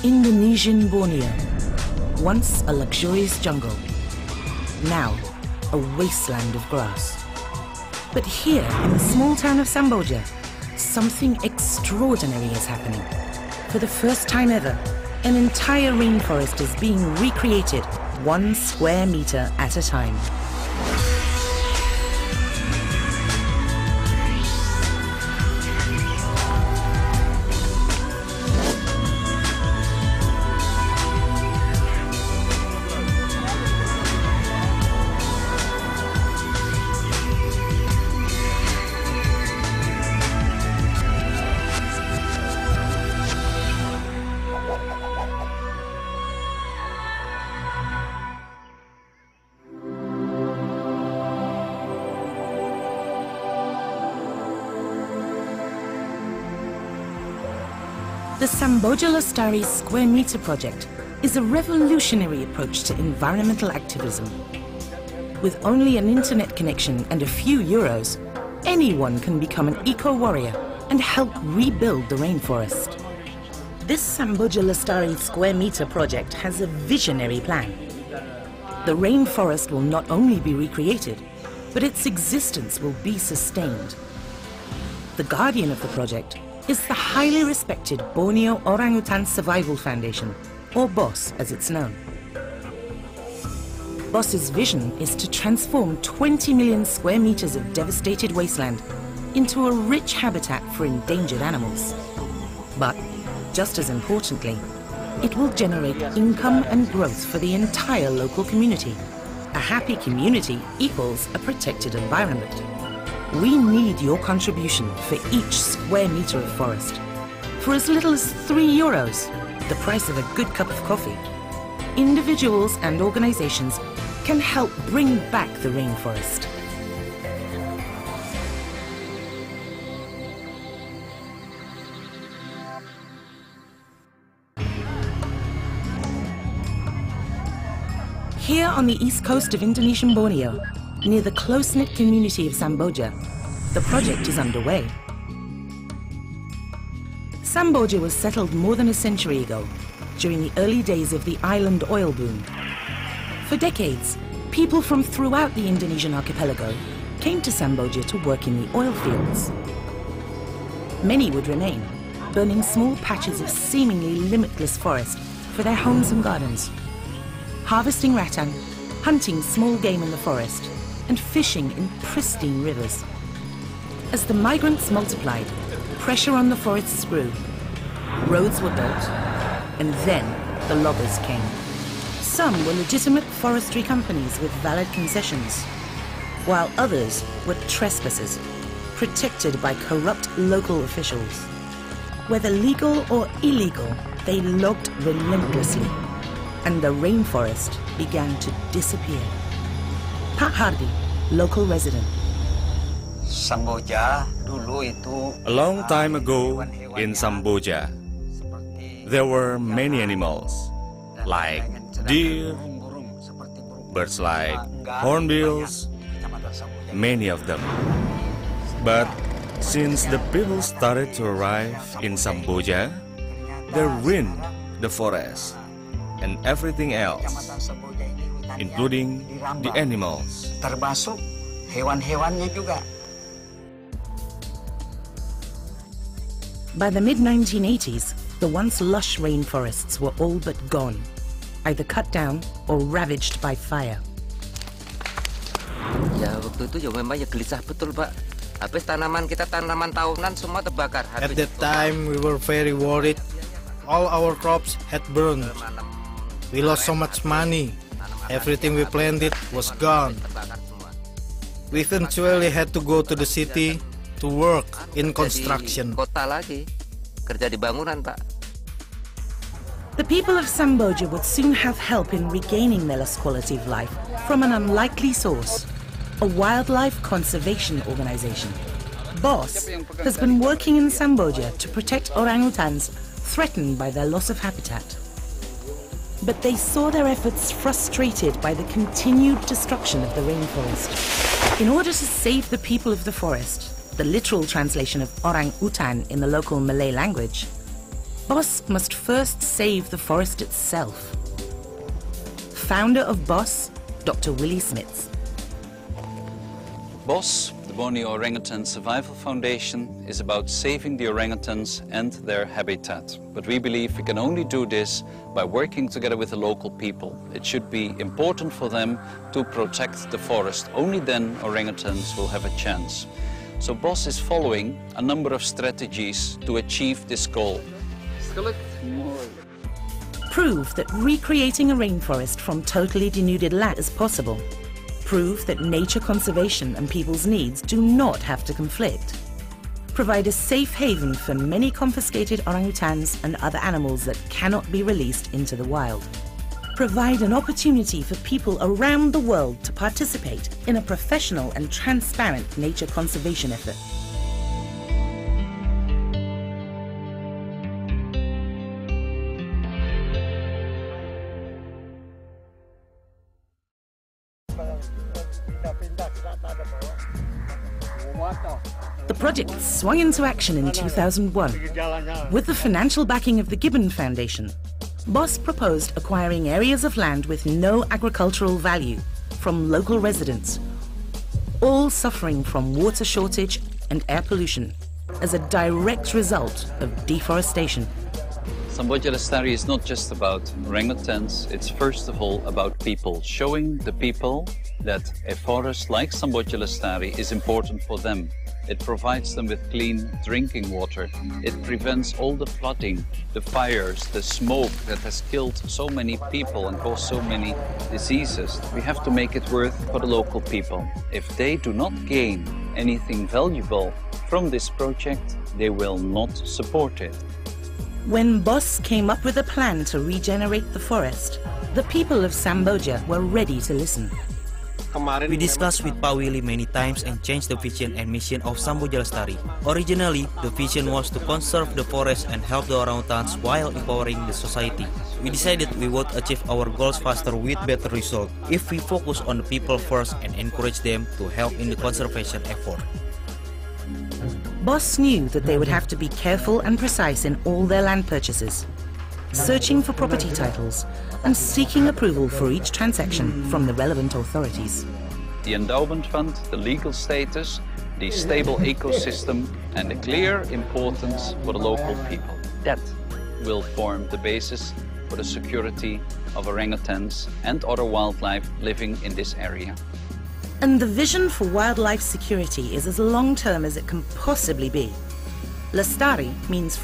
Indonesian Borneo, once a luxurious jungle, now a wasteland of grass. But here in the small town of Samboja, something extraordinary is happening. For the first time ever, an entire rainforest is being recreated 1 square meter at a time. The Samboja Lestari Square Meter project is a revolutionary approach to environmental activism. With only an internet connection and a few euros, anyone can become an eco-warrior and help rebuild the rainforest. This Samboja Lestari Square Meter project has a visionary plan. The rainforest will not only be recreated, but its existence will be sustained. The guardian of the project is the highly respected Borneo Orangutan Survival Foundation, or BOS as it's known. BOS's vision is to transform 20 million square meters of devastated wasteland into a rich habitat for endangered animals. But, just as importantly, it will generate income and growth for the entire local community. A happy community equals a protected environment. We need your contribution for each square meter of forest. For as little as €3, the price of a good cup of coffee, individuals and organizations can help bring back the rainforest. Here on the east coast of Indonesian Borneo, near the close-knit community of Samboja, the project is underway. Samboja was settled more than a century ago, during the early days of the island oil boom. For decades, people from throughout the Indonesian archipelago came to Samboja to work in the oil fields. Many would remain, burning small patches of seemingly limitless forest for their homes and gardens, harvesting rattan, hunting small game in the forest, and fishing in pristine rivers. As the migrants multiplied, pressure on the forests grew. Roads were built, and then the loggers came. Some were legitimate forestry companies with valid concessions, while others were trespassers, protected by corrupt local officials. Whether legal or illegal, they logged relentlessly, and the rainforest began to disappear. Pak Hardi, local resident. A long time ago in Samboja, there were many animals, like deer, birds like hornbills, many of them. But since the people started to arrive in Samboja, they ruined the forest and everything else, including the animals. Termasuk hewan-hewannya juga. By the mid-1980s, the once lush rainforests were all but gone, either cut down or ravaged by fire. Ya, waktu itu ya memang ya gelisah betul, Pak. Habis tanaman tahunan semua terbakar. At that time, we were very worried. All our crops had burned. We lost so much money. Everything we planted was gone. We eventually had to go to the city to work in construction. Kota lagi, kerja di bangunan, Pak. The people of Samboja would soon have help in regaining their lost quality of life from an unlikely source, a wildlife conservation organization. BOS has been working in Samboja to protect orangutans threatened by their loss of habitat. But they saw their efforts frustrated by the continued destruction of the rainforest. In order to save the people of the forest, the literal translation of orang utan in the local Malay language, BOS must first save the forest itself. Founder of BOS, Dr. Willie Smits. BOS, the Borneo Orangutan Survival Foundation, is about saving the orangutans and their habitat. But we believe we can only do this by working together with the local people. It should be important for them to protect the forest. Only then orangutans will have a chance. So BOS is following a number of strategies to achieve this goal. Prove that recreating a rainforest from totally denuded land is possible. Prove that nature conservation and people's needs do not have to conflict. Provide a safe haven for many confiscated orangutans and other animals that cannot be released into the wild. Provide an opportunity for people around the world to participate in a professional and transparent nature conservation effort. The project swung into action in 2001. With the financial backing of the Gibbon Foundation, BOS proposed acquiring areas of land with no agricultural value from local residents, all suffering from water shortage and air pollution as a direct result of deforestation. Samboja Lestari is not just about orangutans, it's first of all about people, showing the people that a forest like Samboja Lestari is important for them. It provides them with clean drinking water. It prevents all the flooding, the fires, the smoke that has killed so many people and caused so many diseases. We have to make it worth for the local people. If they do not gain anything valuable from this project, they will not support it. When BOS came up with a plan to regenerate the forest, the people of Samboja were ready to listen. We discussed with Pak Willy many times and changed the vision and mission of Samboja Lestari. Originally, the vision was to conserve the forest and help the orangutans while empowering the society. We decided we would achieve our goals faster with better results if we focus on the people first and encourage them to help in the conservation effort. BOS knew that they would have to be careful and precise in all their land purchases, searching for property titles and seeking approval for each transaction from the relevant authorities. The endowment fund, the legal status, the stable ecosystem and the clear importance for the local people. That will form the basis for the security of orangutans and other wildlife living in this area. And the vision for wildlife security is as long-term as it can possibly be. Lestari means